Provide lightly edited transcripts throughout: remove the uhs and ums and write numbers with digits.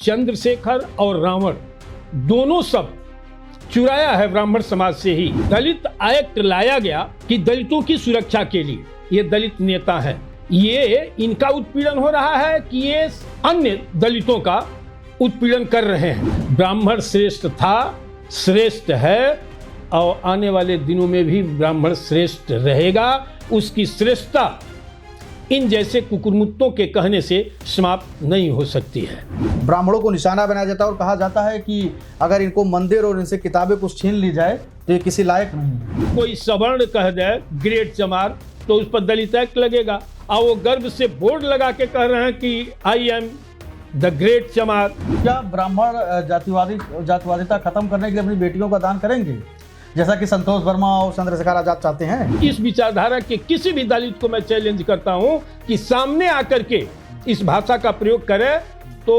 चंद्रशेखर और रावण दोनों सब चुराया है ब्राह्मण समाज से ही। दलित एक्ट लाया गया कि दलितों की सुरक्षा के लिए। ये दलित नेता हैं, ये इनका उत्पीड़न हो रहा है कि ये अन्य दलितों का उत्पीड़न कर रहे हैं। ब्राह्मण श्रेष्ठ था, श्रेष्ठ है और आने वाले दिनों में भी ब्राह्मण श्रेष्ठ रहेगा। उसकी श्रेष्ठता इन जैसे कुकुरमुत्तों के कहने से समाप्त नहीं हो सकती है। ब्राह्मणों को निशाना बनाया जाता है और कहा जाता है कि अगर इनको मंदिर और इनसे किताबें कुछ छीन ली जाए तो ये किसी लायक नहीं। कोई सवर्ण कह दे ग्रेट चमार तो उस पर दलित एक्ट लगेगा और वो गर्व से बोर्ड लगा के कह रहे हैं कि आई एम द ग्रेट चमार। क्या ब्राह्मण जातिवादिता खत्म करने के लिए अपनी बेटियों का दान करेंगे, जैसा कि संतोष वर्मा और चंद्रशेखर आजाद चाहते हैं? इस विचारधारा के किसी भी दलित को मैं चैलेंज करता हूं कि सामने आकर के इस भाषा का प्रयोग करे तो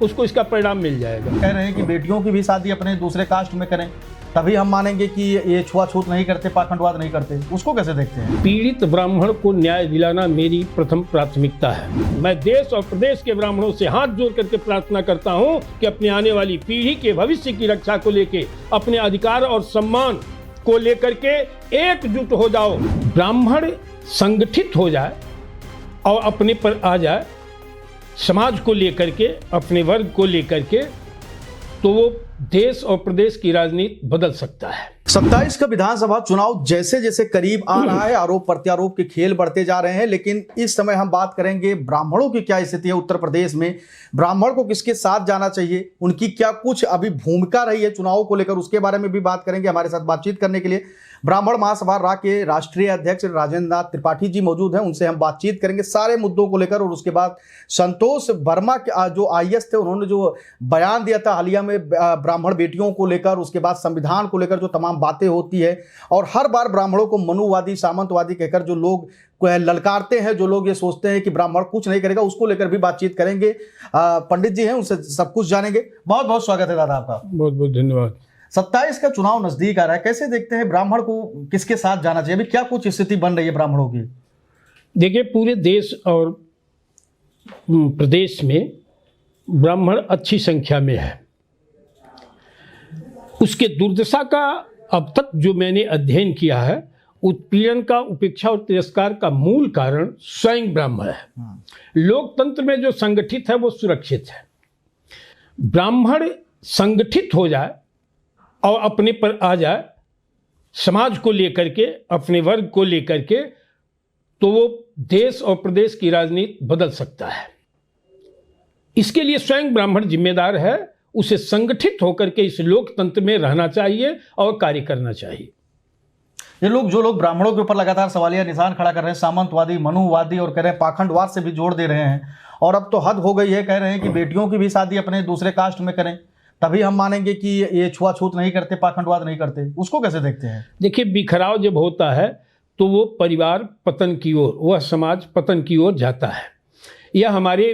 उसको इसका परिणाम मिल जाएगा। कह रहे हैं कि बेटियों की भी शादी अपने दूसरे कास्ट में करें, तभी हम मानेंगे कि ये छुआछूत नहीं करते, पाखंडवाद नहीं करते। उसको कैसे देखते हैं? पीड़ित ब्राह्मण को न्याय दिलाना मेरी प्रथम प्राथमिकता है। मैं देश और प्रदेश के ब्राह्मणों से हाथ जोड़ करके प्रार्थना करता हूं कि अपने आने वाली पीढ़ी के भविष्य की रक्षा को लेकर, अपने अधिकार और सम्मान को लेकर के एकजुट हो जाओ। ब्राह्मण संगठित हो जाए और अपने पर आ जाए, समाज को लेकर के, अपने वर्ग को लेकर के, तो वो देश और प्रदेश की राजनीति बदल सकता है। 27 का विधानसभा चुनाव जैसे जैसे करीब आ रहा है, आरोप प्रत्यारोप के खेल बढ़ते जा रहे हैं। लेकिन इस समय हम बात करेंगे ब्राह्मणों की क्या स्थिति है उत्तर प्रदेश में, ब्राह्मण को किसके साथ जाना चाहिए, उनकी क्या कुछ अभी भूमिका रही है चुनाव को लेकर, उसके बारे में भी बात करेंगे। हमारे साथ बातचीत करने के लिए ब्राह्मण महासभा रा के राष्ट्रीय अध्यक्ष राजेंद्र नाथ त्रिपाठी जी मौजूद हैं। उनसे हम बातचीत करेंगे सारे मुद्दों को लेकर। और उसके बाद संतोष वर्मा जो आईएएस थे, उन्होंने जो बयान दिया था हालिया में ब्राह्मण बेटियों को लेकर, उसके बाद संविधान को लेकर जो तमाम बातें होती है, और हर बार ब्राह्मणों को मनुवादी, सामंतवादी कहकर जो लोग ललकारते हैं, जो लोग ये सोचते हैं कि ब्राह्मण कुछ नहीं करेगा, उसको लेकर भी बातचीत करेंगे। पंडित जी हैं, उनसे सब कुछ जानेंगे। बहुत बहुत स्वागत है दादा आपका। बहुत बहुत धन्यवाद। 27 का चुनाव नजदीक आ रहा है, कैसे देखते हैं ब्राह्मण को किसके साथ जाना चाहिए? अभी क्या कुछ स्थिति बन रही है ब्राह्मणों की? देखिए, पूरे देश और प्रदेश में ब्राह्मण अच्छी संख्या में है। उसके दुर्दशा का अब तक जो मैंने अध्ययन किया है, उत्पीड़न का, उपेक्षा और तिरस्कार का मूल कारण स्वयं ब्राह्मण है। लोकतंत्र में जो संगठित है वो सुरक्षित है। ब्राह्मण संगठित हो जाए और अपने पर आ जाए, समाज को लेकर के, अपने वर्ग को लेकर के, तो वो देश और प्रदेश की राजनीति बदल सकता है। इसके लिए स्वयं ब्राह्मण जिम्मेदार है। उसे संगठित होकर के इस लोकतंत्र में रहना चाहिए और कार्य करना चाहिए। ये लोग, जो लोग ब्राह्मणों के ऊपर लगातार सवालिया निशान खड़ा कर रहे हैं, सामंतवादी, मनुवादी, और कह रहे हैं पाखंडवाद से भी जोड़ दे रहे हैं, और अब तो हद हो गई है, कह रहे हैं कि बेटियों की भी शादी अपने दूसरे कास्ट में करें, तभी हम मानेंगे कि ये छुआछूत नहीं करते, पाखंडवाद नहीं करते। उसको कैसे देखते हैं? देखिए, बिखराव जब होता है तो वो परिवार पतन की ओर, वह समाज पतन की ओर जाता है। यह हमारे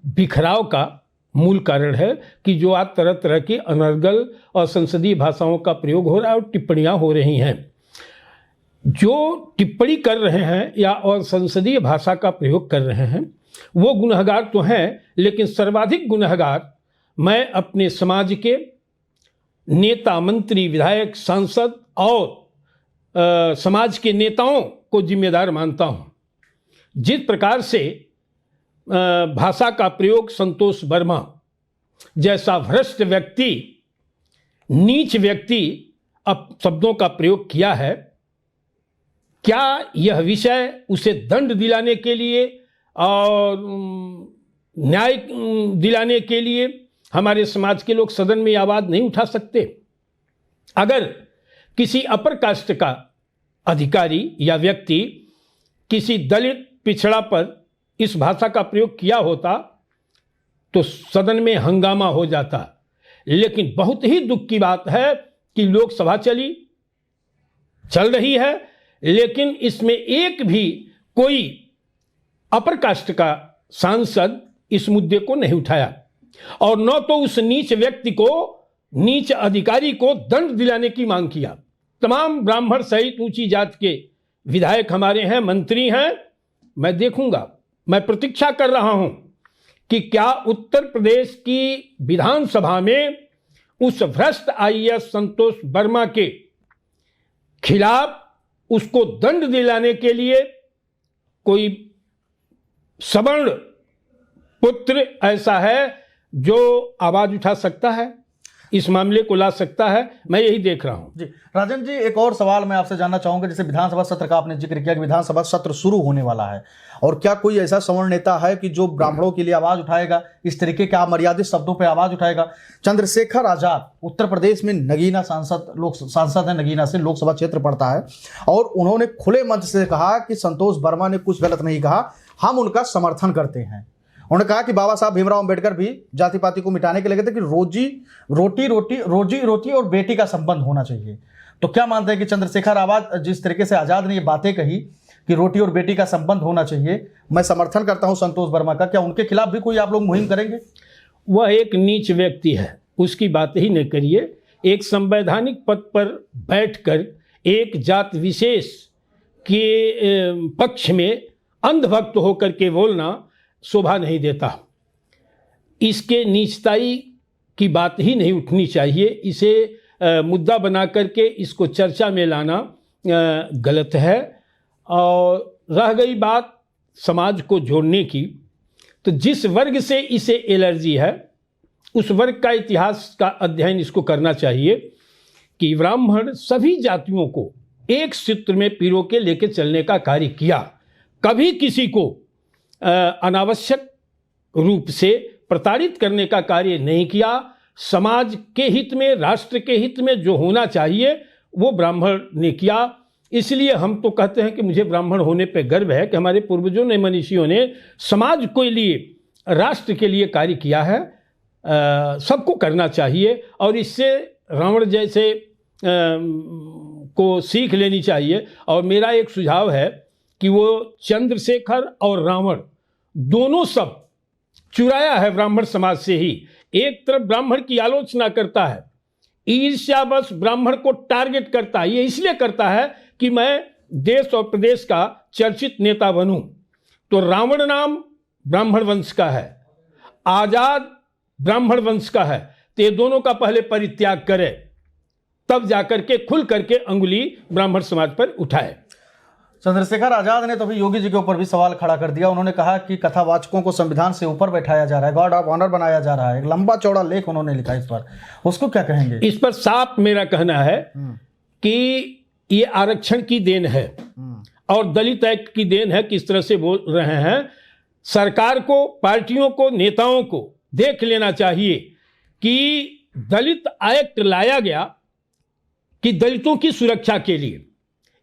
बिखराव का मूल कारण है कि जो आज तरह तरह की अनर्गल और संसदीय भाषाओं का प्रयोग हो रहा है और टिप्पणियां हो रही हैं। जो टिप्पणी कर रहे हैं या और संसदीय भाषा का प्रयोग कर रहे हैं, वो गुनहगार तो हैं, लेकिन सर्वाधिक गुनहगार मैं अपने समाज के नेता, मंत्री, विधायक, सांसद और समाज के नेताओं को जिम्मेदार मानता हूँ। जिस प्रकार से भाषा का प्रयोग संतोष वर्मा जैसा भ्रष्ट व्यक्ति, नीच व्यक्ति अब शब्दों का प्रयोग किया है, क्या यह विषय उसे दंड दिलाने के लिए और न्याय दिलाने के लिए हमारे समाज के लोग सदन में आवाज नहीं उठा सकते? अगर किसी अपर कास्ट का अधिकारी या व्यक्ति किसी दलित, पिछड़ा पर इस भाषा का प्रयोग किया होता तो सदन में हंगामा हो जाता। लेकिन बहुत ही दुख की बात है कि लोकसभा चल रही है, लेकिन इसमें एक भी कोई अपर कास्ट का सांसद इस मुद्दे को नहीं उठाया, और न तो उस नीच व्यक्ति को, नीच अधिकारी को दंड दिलाने की मांग किया। तमाम ब्राह्मण सहित ऊंची जात के विधायक हमारे हैं, मंत्री हैं। मैं देखूंगा, मैं प्रतीक्षा कर रहा हूं कि क्या उत्तर प्रदेश की विधानसभा में उस भ्रष्ट आईएएस संतोष वर्मा के खिलाफ उसको दंड दिलाने के लिए कोई सवर्ण पुत्र ऐसा है जो आवाज उठा सकता है, इस मामले को ला सकता है? मैं यही देख रहा हूं। जी राजन जी, एक और सवाल मैं आपसे जानना चाहूंगा। जैसे विधानसभा सत्र का आपने जिक्र किया कि विधानसभा सत्र शुरू होने वाला है, और क्या कोई ऐसा सवर्ण नेता है कि जो ब्राह्मणों के लिए आवाज उठाएगा, इस तरीके के अमर्यादित शब्दों पर आवाज उठाएगा? चंद्रशेखर आजाद उत्तर प्रदेश में नगीना सांसद है, नगीना से लोकसभा क्षेत्र पड़ता है, और उन्होंने खुले मंच से कहा कि संतोष वर्मा ने कुछ गलत नहीं कहा, हम उनका समर्थन करते हैं। उन्होंने कहा कि बाबा साहब भीमराव अंबेडकर भी जाति पाति को मिटाने के लगे थे कि रोजी रोटी और बेटी का संबंध होना चाहिए। तो क्या मानते हैं कि चंद्रशेखर आजाद जिस तरीके से आजाद ने ये बातें कही कि रोटी और बेटी का संबंध होना चाहिए, मैं समर्थन करता हूं संतोष वर्मा का, क्या उनके खिलाफ भी कोई आप लोग मुहिम करेंगे? वह एक नीच व्यक्ति है, उसकी बात ही नहीं करिए। एक संवैधानिक पद पर बैठकर एक जात विशेष के पक्ष में अंधभक्त होकर के बोलना शोभा नहीं देता। इसके नीचताई की बात ही नहीं उठनी चाहिए। इसे मुद्दा बना करके इसको चर्चा में लाना गलत है। और रह गई बात समाज को जोड़ने की, तो जिस वर्ग से इसे एलर्जी है उस वर्ग का इतिहास का अध्ययन इसको करना चाहिए कि ब्राह्मण सभी जातियों को एक सूत्र में पिरो के लेके चलने का कार्य किया। कभी किसी को अनावश्यक रूप से प्रताड़ित करने का कार्य नहीं किया। समाज के हित में, राष्ट्र के हित में जो होना चाहिए वो ब्राह्मण ने किया। इसलिए हम तो कहते हैं कि मुझे ब्राह्मण होने पे गर्व है कि हमारे पूर्वजों ने, मनीषियों ने समाज के लिए, राष्ट्र के लिए कार्य किया है। सबको करना चाहिए और इससे रावण जैसे को सीख लेनी चाहिए। और मेरा एक सुझाव है कि वो चंद्रशेखर और रावण दोनों सब चुराया है ब्राह्मण समाज से ही। एक तरफ ब्राह्मण की आलोचना करता है, ईर्ष्यावश ब्राह्मण को टारगेट करता है। ये इसलिए करता है कि मैं देश और प्रदेश का चर्चित नेता बनूं। तो रावण नाम ब्राह्मण वंश का है, आजाद ब्राह्मण वंश का है। तो ये दोनों का पहले परित्याग करे, तब जाकर के खुल करके अंगुली ब्राह्मण समाज पर उठाए। चंद्रशेखर आजाद ने तो अभी योगी जी के ऊपर भी सवाल खड़ा कर दिया। उन्होंने कहा कि कथावाचकों को संविधान से ऊपर बैठाया जा रहा है, गॉड ऑफ ऑनर बनाया जा रहा है। एक लंबा चौड़ा लेख उन्होंने लिखा इस पर, उसको क्या कहेंगे? इस पर साफ मेरा कहना है कि ये आरक्षण की देन है और दलित एक्ट की देन है। किस तरह से बोल रहे हैं, सरकार को, पार्टियों को, नेताओं को देख लेना चाहिए कि दलित एक्ट लाया गया कि दलितों की सुरक्षा के लिए।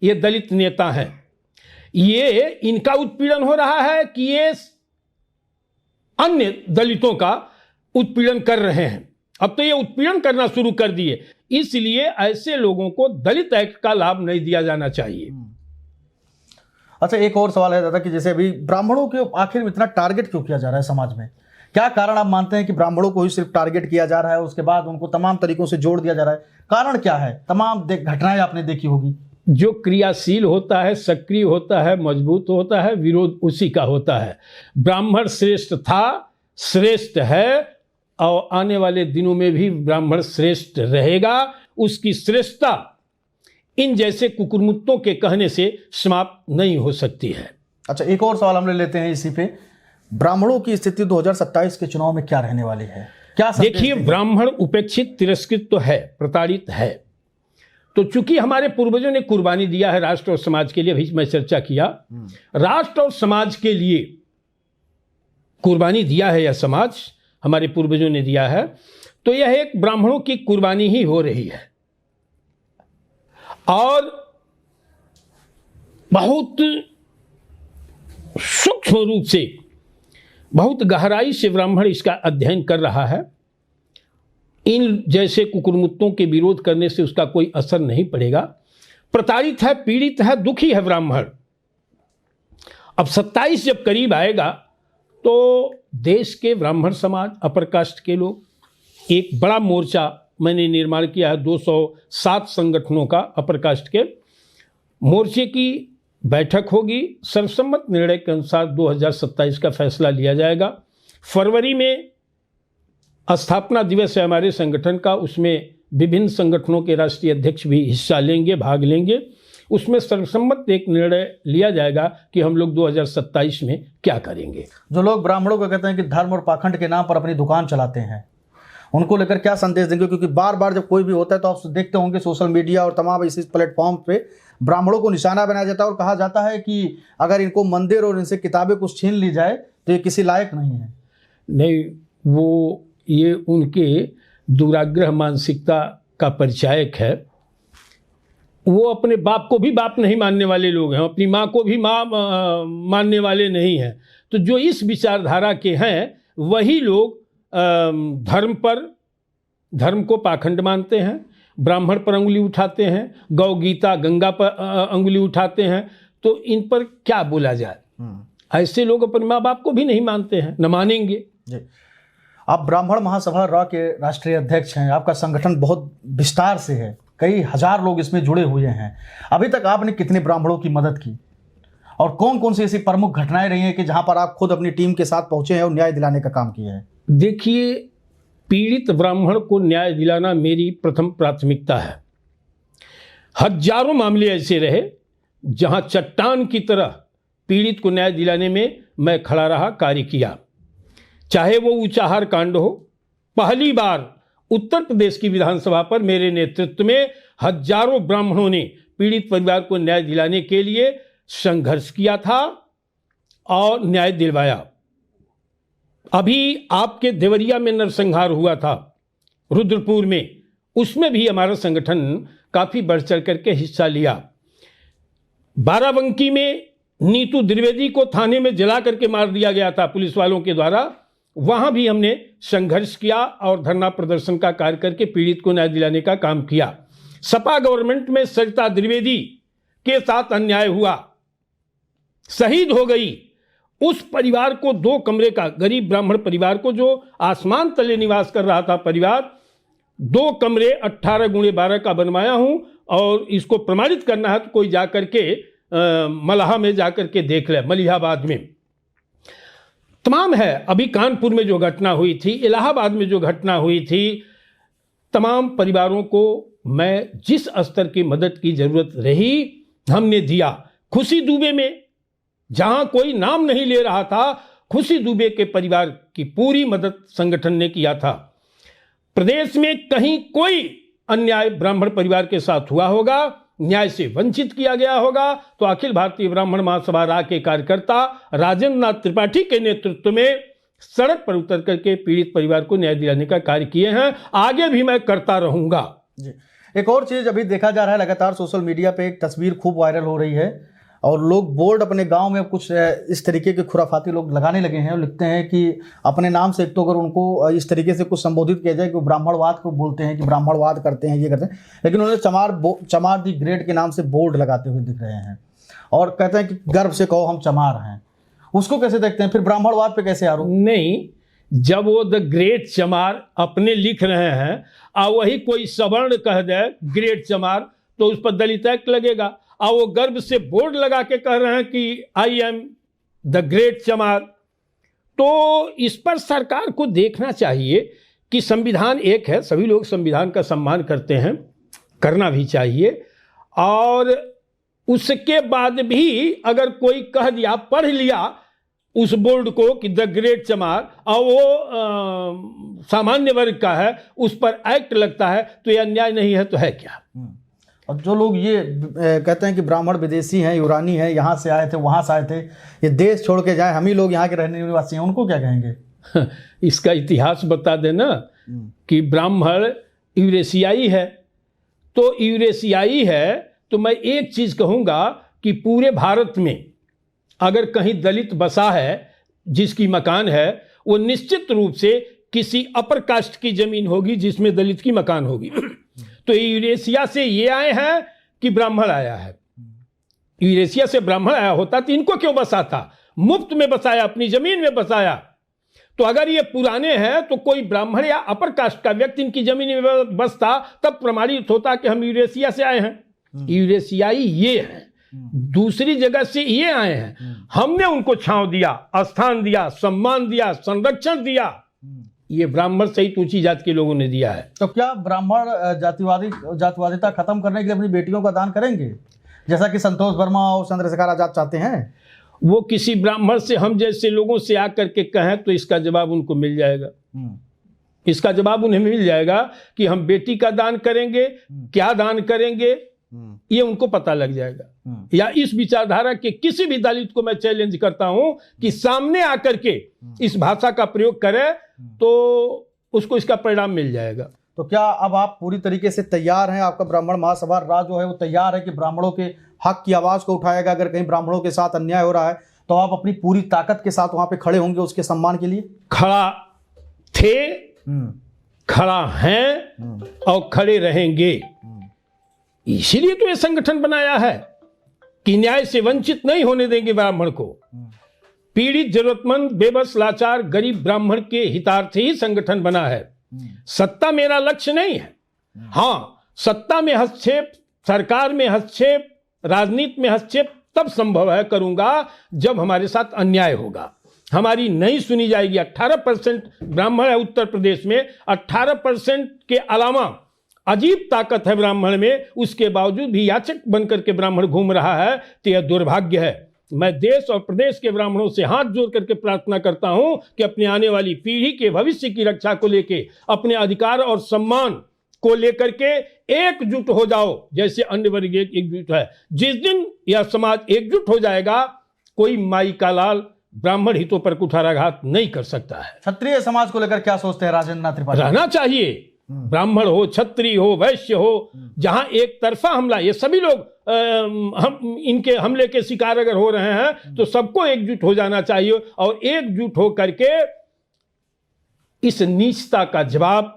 ये दलित नेता हैं, ये इनका उत्पीड़न हो रहा है कि ये अन्य दलितों का उत्पीड़न कर रहे हैं। अब तो ये उत्पीड़न करना शुरू कर दिए। इसलिए ऐसे लोगों को दलित एक्ट का लाभ नहीं दिया जाना चाहिए। अच्छा, एक और सवाल है दादा कि जैसे अभी ब्राह्मणों के आखिर में इतना टारगेट क्यों किया जा रहा है समाज में? क्या कारण आप मानते हैं कि ब्राह्मणों को ही सिर्फ टारगेट किया जा रहा है, उसके बाद उनको तमाम तरीकों से जोड़ दिया जा रहा है? कारण क्या है? तमाम घटनाएं आपने देखी होगी। जो क्रियाशील होता है, सक्रिय होता है, मजबूत होता है, विरोध उसी का होता है। ब्राह्मण श्रेष्ठ था, श्रेष्ठ है और आने वाले दिनों में भी ब्राह्मण श्रेष्ठ रहेगा। उसकी श्रेष्ठता इन जैसे कुकुरमुत्तों के कहने से समाप्त नहीं हो सकती है। अच्छा, एक और सवाल हम ले लेते हैं इसी पे। ब्राह्मणों की स्थिति 2027 के चुनाव में क्या रहने वाली है? क्या देखिए, ब्राह्मण उपेक्षित, तिरस्कृत तो है, प्रताड़ित है। तो चूंकि हमारे पूर्वजों ने कुर्बानी दिया है राष्ट्र और समाज के लिए, अभी मैं चर्चा किया, राष्ट्र और समाज के लिए कुर्बानी दिया है यह समाज, हमारे पूर्वजों ने दिया है, तो यह एक ब्राह्मणों की कुर्बानी ही हो रही है। और बहुत सूक्ष्म रूप से, बहुत गहराई से ब्राह्मण इसका अध्ययन कर रहा है। इन जैसे कुकुरमुत्तों के विरोध करने से उसका कोई असर नहीं पड़ेगा। प्रताड़ित है, पीड़ित है, दुखी है ब्राह्मण। अब 27 जब करीब आएगा तो देश के ब्राह्मण समाज, अपर कास्ट के लोग, एक बड़ा मोर्चा मैंने निर्माण किया है 207 संगठनों का, अपर कास्ट के मोर्चे की बैठक होगी। सर्वसम्मत निर्णय के अनुसार 2027 का फैसला लिया जाएगा। फरवरी में स्थापना दिवस है हमारे संगठन का, उसमें विभिन्न संगठनों के राष्ट्रीय अध्यक्ष भी हिस्सा लेंगे, भाग लेंगे। उसमें सर्वसम्मत एक निर्णय लिया जाएगा कि हम लोग 2027 में क्या करेंगे। जो लोग ब्राह्मणों को कहते हैं कि धर्म और पाखंड के नाम पर अपनी दुकान चलाते हैं, उनको लेकर क्या संदेश देंगे? क्योंकि बार बार जब कोई भी होता है तो आप देखते होंगे सोशल मीडिया और तमाम इस प्लेटफॉर्म पे ब्राह्मणों को निशाना बनाया जाता है और कहा जाता है कि अगर इनको मंदिर और इनसे किताबें कुछ छीन ली जाए तो ये किसी लायक नहीं है। नहीं, वो ये उनके दुराग्रह मानसिकता का परिचायक है। वो अपने बाप को भी बाप नहीं मानने वाले लोग हैं, अपनी माँ को भी माँ मानने वाले नहीं हैं। तो जो इस विचारधारा के हैं वही लोग धर्म को पाखंड मानते हैं, ब्राह्मण पर अंगुली उठाते हैं, गौ गीता गंगा पर अंगुली उठाते हैं। तो इन पर क्या बोला जाए? ऐसे लोग अपने माँ बाप को भी नहीं मानते हैं, न मानेंगे। जी, आप ब्राह्मण महासभा रॉ के राष्ट्रीय अध्यक्ष हैं, आपका संगठन बहुत विस्तार से है, कई हजार लोग इसमें जुड़े हुए हैं। अभी तक आपने कितने ब्राह्मणों की मदद की और कौन कौन सी ऐसी प्रमुख घटनाएं रही हैं कि जहां पर आप खुद अपनी टीम के साथ पहुंचे हैं और न्याय दिलाने का काम किया है? देखिए, पीड़ित ब्राह्मण को न्याय दिलाना मेरी प्रथम प्राथमिकता है। हजारों मामले ऐसे रहे जहां चट्टान की तरह पीड़ित को न्याय दिलाने में मैं खड़ा रहा, कार्य किया। चाहे वो ऊंचाहार कांड हो, पहली बार उत्तर प्रदेश की विधानसभा पर मेरे नेतृत्व में हजारों ब्राह्मणों ने पीड़ित परिवार को न्याय दिलाने के लिए संघर्ष किया था और न्याय दिलवाया। अभी आपके देवरिया में नरसंहार हुआ था, रुद्रपुर में, उसमें भी हमारा संगठन काफी बढ़ चढ़ करके हिस्सा लिया। बाराबंकी में नीतू द्विवेदी को थाने में जला करके मार दिया गया था पुलिस वालों के द्वारा, वहां भी हमने संघर्ष किया और धरना प्रदर्शन का कार्य करके पीड़ित को न्याय दिलाने का काम किया। सपा गवर्नमेंट में सरिता द्विवेदी के साथ अन्याय हुआ, शहीद हो गई। उस परिवार को 2 कमरे का, गरीब ब्राह्मण परिवार को जो आसमान तले निवास कर रहा था परिवार, 2 कमरे 18x12 का बनवाया हूं। और इसको प्रमाणित करना है तो कोई जाकर के मलाहा में जाकर के देख ले, मलिहाबाद में तमाम है। अभी कानपुर में जो घटना हुई थी, इलाहाबाद में जो घटना हुई थी, तमाम परिवारों को मैं जिस स्तर की मदद की जरूरत रही हमने दिया। खुशी दुबे में, जहां कोई नाम नहीं ले रहा था, खुशी दुबे के परिवार की पूरी मदद संगठन ने किया था। प्रदेश में कहीं कोई अन्याय ब्राह्मण परिवार के साथ हुआ होगा, न्याय से वंचित किया गया होगा, तो अखिल भारतीय ब्राह्मण महासभा रा के कार्यकर्ता राजेंद्र नाथ त्रिपाठी के नेतृत्व में सड़क पर उतर करके पीड़ित परिवार को न्याय दिलाने का कार्य किए हैं। आगे भी मैं करता रहूंगा। जी, एक और चीज अभी देखा जा रहा है, लगातार सोशल मीडिया पे एक तस्वीर खूब वायरल हो रही है और लोग बोर्ड अपने गांव में कुछ इस तरीके के खुराफाती लोग लगाने लगे हैं और लिखते हैं कि अपने नाम से, एक तो अगर उनको इस तरीके से कुछ संबोधित किया जाए कि ब्राह्मणवाद को बोलते हैं कि ब्राह्मणवाद करते हैं, ये करते हैं, लेकिन उन्होंने चमार दी ग्रेट के नाम से बोर्ड लगाते हुए दिख रहे हैं और कहते हैं कि गर्व से कहो हम चमार हैं। उसको कैसे देखते हैं? फिर ब्राह्मणवाद पे कैसे आरोप? नहीं, जब वो द ग्रेट चमार अपने लिख रहे हैं और वही कोई सवर्ण कह दे ग्रेट चमार, तो उस पर दलित एक्ट लगेगा। और वो गर्व से बोर्ड लगा के कह रहे हैं कि आई एम द ग्रेट चमार। तो इस पर सरकार को देखना चाहिए कि संविधान एक है, सभी लोग संविधान का सम्मान करते हैं, करना भी चाहिए। और उसके बाद भी अगर कोई कह दिया, पढ़ लिया उस बोर्ड को कि द ग्रेट चमार, और वो सामान्य वर्ग का है, उस पर एक्ट लगता है, तो ये अन्याय नहीं है तो है क्या? और जो लोग ये कहते हैं कि ब्राह्मण विदेशी हैं, यूरानी हैं, यहाँ से आए थे, वहाँ से आए थे, ये देश छोड़ के जाए, हम ही लोग यहाँ के रहने निवासी हैं, उनको क्या कहेंगे? इसका इतिहास बता देना कि ब्राह्मण यूरेशियाई है। तो यूरेशियाई है तो मैं एक चीज कहूंगा कि पूरे भारत में अगर कहीं दलित बसा है, जिसकी मकान है, वो निश्चित रूप से किसी अपर कास्ट की जमीन होगी जिसमें दलित की मकान होगी। तो यूरेशिया से ये आए हैं कि ब्राह्मण आया है? यूरेशिया से ब्राह्मण आया होता तो इनको क्यों बसाता? मुफ्त में बसाया, अपनी जमीन में बसाया। तो अगर ये पुराने हैं तो कोई ब्राह्मण या अपर कास्ट का व्यक्ति इनकी जमीन में बसता, तब प्रमाणित होता कि हम यूरेशिया से आए हैं। यूरेशियाई ये हैं दूसरी जगह से ये आए हैं, हमने उनको छांव दिया, स्थान दिया, सम्मान दिया, संरक्षण दिया, ये ब्राह्मण सहित ऊंची जात के लोगों ने दिया है। तो क्या ब्राह्मण जातिवादिता खत्म करने के लिए अपनी बेटियों का दान करेंगे, जैसा कि संतोष वर्मा और चंद्रशेखर आजाद चाहते हैं? वो किसी ब्राह्मण से हम जैसे लोगों से आकर के कहें तो इसका जवाब उनको मिल जाएगा। इसका जवाब उन्हें मिल जाएगा कि हम बेटी का दान करेंगे, क्या दान करेंगे, ये उनको पता लग जाएगा। या इस विचारधारा के किसी भी दलित को मैं चैलेंज करता हूं कि सामने आकर के इस भाषा का प्रयोग करे तो उसको इसका परिणाम मिल जाएगा। तो क्या अब आप पूरी तरीके से तैयार हैं? आपका ब्राह्मण महासभा राज जो है वो तैयार है कि ब्राह्मणों के हक की आवाज को उठाएगा? अगर कहीं ब्राह्मणों के साथ अन्याय हो रहा है तो आप अपनी पूरी ताकत के साथ वहां पे खड़े होंगे उसके सम्मान के लिए? खड़ा थे, खड़ा हैं और खड़े रहेंगे। इसीलिए तो ये संगठन बनाया है कि न्याय से वंचित नहीं होने देंगे ब्राह्मण को। पीड़ित, जरूरतमंद, बेबस, लाचार, गरीब ब्राह्मण के हितार्थ ही संगठन बना है। सत्ता मेरा लक्ष्य नहीं है। हाँ, सत्ता में हस्तक्षेप, सरकार में हस्तक्षेप, राजनीति में हस्तक्षेप तब संभव है करूंगा जब हमारे साथ अन्याय होगा, हमारी नहीं सुनी जाएगी। 18% ब्राह्मण है उत्तर प्रदेश में, 18% के अलावा अजीब ताकत है ब्राह्मण में, उसके बावजूद भी याचक बनकर के ब्राह्मण घूम रहा है, तो यह दुर्भाग्य है। मैं देश और प्रदेश के ब्राह्मणों से हाथ जोड़ करके प्रार्थना करता हूं कि अपनी आने वाली पीढ़ी के भविष्य की रक्षा को लेके, अपने अधिकार और सम्मान को लेकर के एकजुट हो जाओ, जैसे अन्य वर्ग एकजुट है। जिस दिन यह समाज एकजुट हो जाएगा, कोई माई का लाल ब्राह्मण हितों पर कुठाराघात नहीं कर सकता है। क्षत्रिय समाज को लेकर क्या सोचते हैं राजेंद्र नाथ त्रिपाठी? रहना चाहिए, ब्राह्मण हो, क्षत्रिय हो, वैश्य हो, जहां एक तरफा हमला, ये सभी लोग हम इनके हमले के शिकार अगर हो रहे हैं तो सबको एकजुट हो जाना चाहिए और एकजुट हो करके इस नीचता का जवाब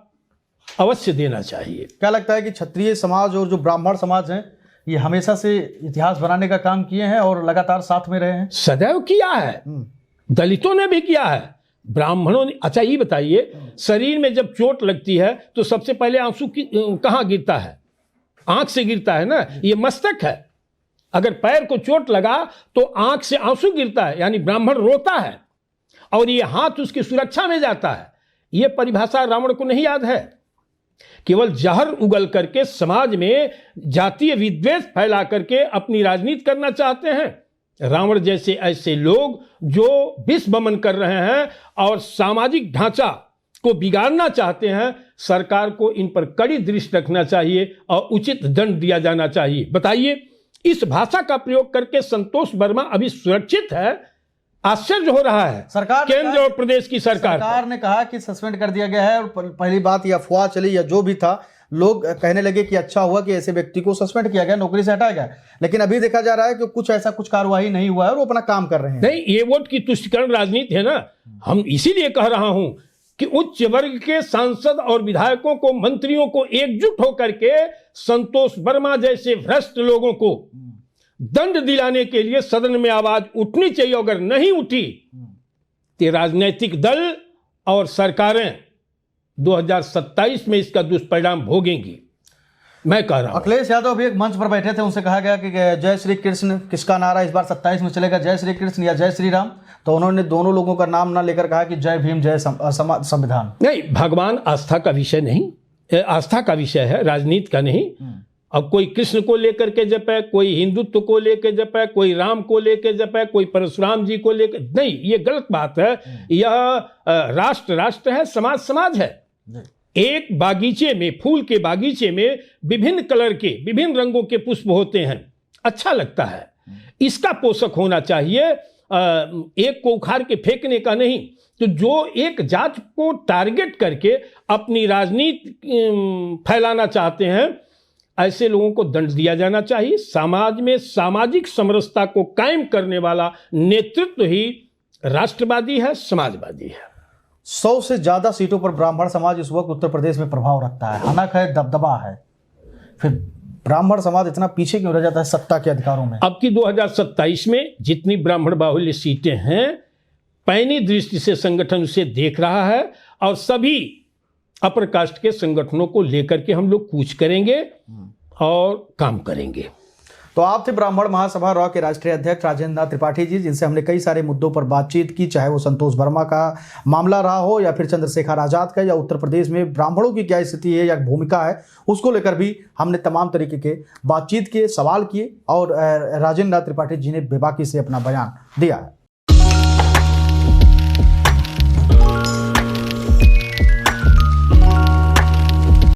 अवश्य देना चाहिए। क्या लगता है कि क्षत्रिय समाज और जो ब्राह्मण समाज हैं ये हमेशा से इतिहास बनाने का काम किए हैं और लगातार साथ में रहे हैं? सदैव किया है, दलितों ने भी किया है, ब्राह्मणों ने। अच्छा ये बताइए, शरीर में जब चोट लगती है तो सबसे पहले आंसू कहाँ गिरता है? आंख से गिरता है ना, ये मस्तक है। अगर पैर को चोट लगा तो आंख से आंसू गिरता है, यानी ब्राह्मण रोता है और ये हाथ उसकी सुरक्षा में जाता है। ये परिभाषा रावण को नहीं याद है। केवल जहर उगल करके समाज में जातीय विद्वेष फैला करके अपनी राजनीति करना चाहते हैं। रावण जैसे ऐसे लोग जो विष वमन कर रहे हैं और सामाजिक ढांचा को बिगाड़ना चाहते हैं, सरकार को इन पर कड़ी दृष्टि रखना चाहिए और उचित दंड दिया जाना चाहिए। बताइए, इस भाषा का प्रयोग करके संतोष वर्मा अभी सुरक्षित है? आश्चर्य हो रहा है। सरकार केंद्र और प्रदेश की सरकार ने कहा कि सस्पेंड कर दिया गया है। और पहली बात ये अफवाह चली या जो भी था, लोग कहने लगे कि अच्छा हुआ कि ऐसे व्यक्ति को सस्पेंड किया गया, नौकरी से हटाया गया। लेकिन अभी देखा जा रहा है कि कुछ कार्रवाई नहीं हुआ है और वो अपना काम कर रहे हैं। नहीं, ये वोट की तुष्टीकरण राजनीति है ना। हम इसीलिए कह रहा हूं कि उच्च वर्ग के सांसद और विधायकों को, मंत्रियों को एकजुट होकर के संतोष वर्मा जैसे भ्रष्ट लोगों को दंड दिलाने के लिए सदन में आवाज उठनी चाहिए। अगर नहीं उठी तो राजनीतिक दल और सरकारें 2027 में इसका दुष्परिणाम भोगेंगी। मैं कह रहा हूं। अखिलेश यादव भी एक मंच पर बैठे थे, उनसे कहा गया कि जय श्री कृष्ण किसका नारा इस बार 27 में चलेगा, जय श्री कृष्ण या जय श्री राम? तो उन्होंने दोनों लोगों का नाम ना लेकर कहा कि जय भीम, जय संविधान। नहीं, भगवान आस्था का विषय नहीं, आस्था का विषय है, राजनीति का नहीं। अब कोई कृष्ण को लेकर के जपे, कोई हिंदुत्व को लेकर जपे, कोई राम को लेकर जपे, कोई परशुराम जी को लेकर, नहीं, ये गलत बात है। यह राष्ट्र है, समाज है। एक बागीचे में, फूल के बागीचे में विभिन्न कलर के, विभिन्न रंगों के पुष्प होते हैं, अच्छा लगता है। इसका पोषक होना चाहिए, एक को उखाड़ के फेंकने का नहीं। तो जो एक जात को टारगेट करके अपनी राजनीति फैलाना चाहते हैं, ऐसे लोगों को दंड दिया जाना चाहिए। समाज में सामाजिक समरसता को कायम करने वाला नेतृत्व ही राष्ट्रवादी है, समाजवादी है। 100 से ज्यादा सीटों पर ब्राह्मण समाज इस वक्त उत्तर प्रदेश में प्रभाव रखता है, हनक है, दबदबा है। फिर ब्राह्मण समाज इतना पीछे क्यों रह जाता है सत्ता के अधिकारों में? अब की 2027 में जितनी ब्राह्मण बाहुल्य सीटें हैं, पैनी दृष्टि से संगठन उसे देख रहा है और सभी अपर कास्ट के संगठनों को लेकर के हम लोग कूच करेंगे और काम करेंगे। तो आप थे ब्राह्मण महासभा रॉ के राष्ट्रीय अध्यक्ष राजेंद्र नाथ त्रिपाठी जी, जिनसे हमने कई सारे मुद्दों पर बातचीत की, चाहे वो संतोष वर्मा का मामला रहा हो या फिर चंद्रशेखर आजाद का, या उत्तर प्रदेश में ब्राह्मणों की क्या स्थिति है या भूमिका है, उसको लेकर भी हमने तमाम तरीके के बातचीत किए, सवाल किए और राजेंद्र नाथ त्रिपाठी जी ने बेबाकी से अपना बयान दिया है।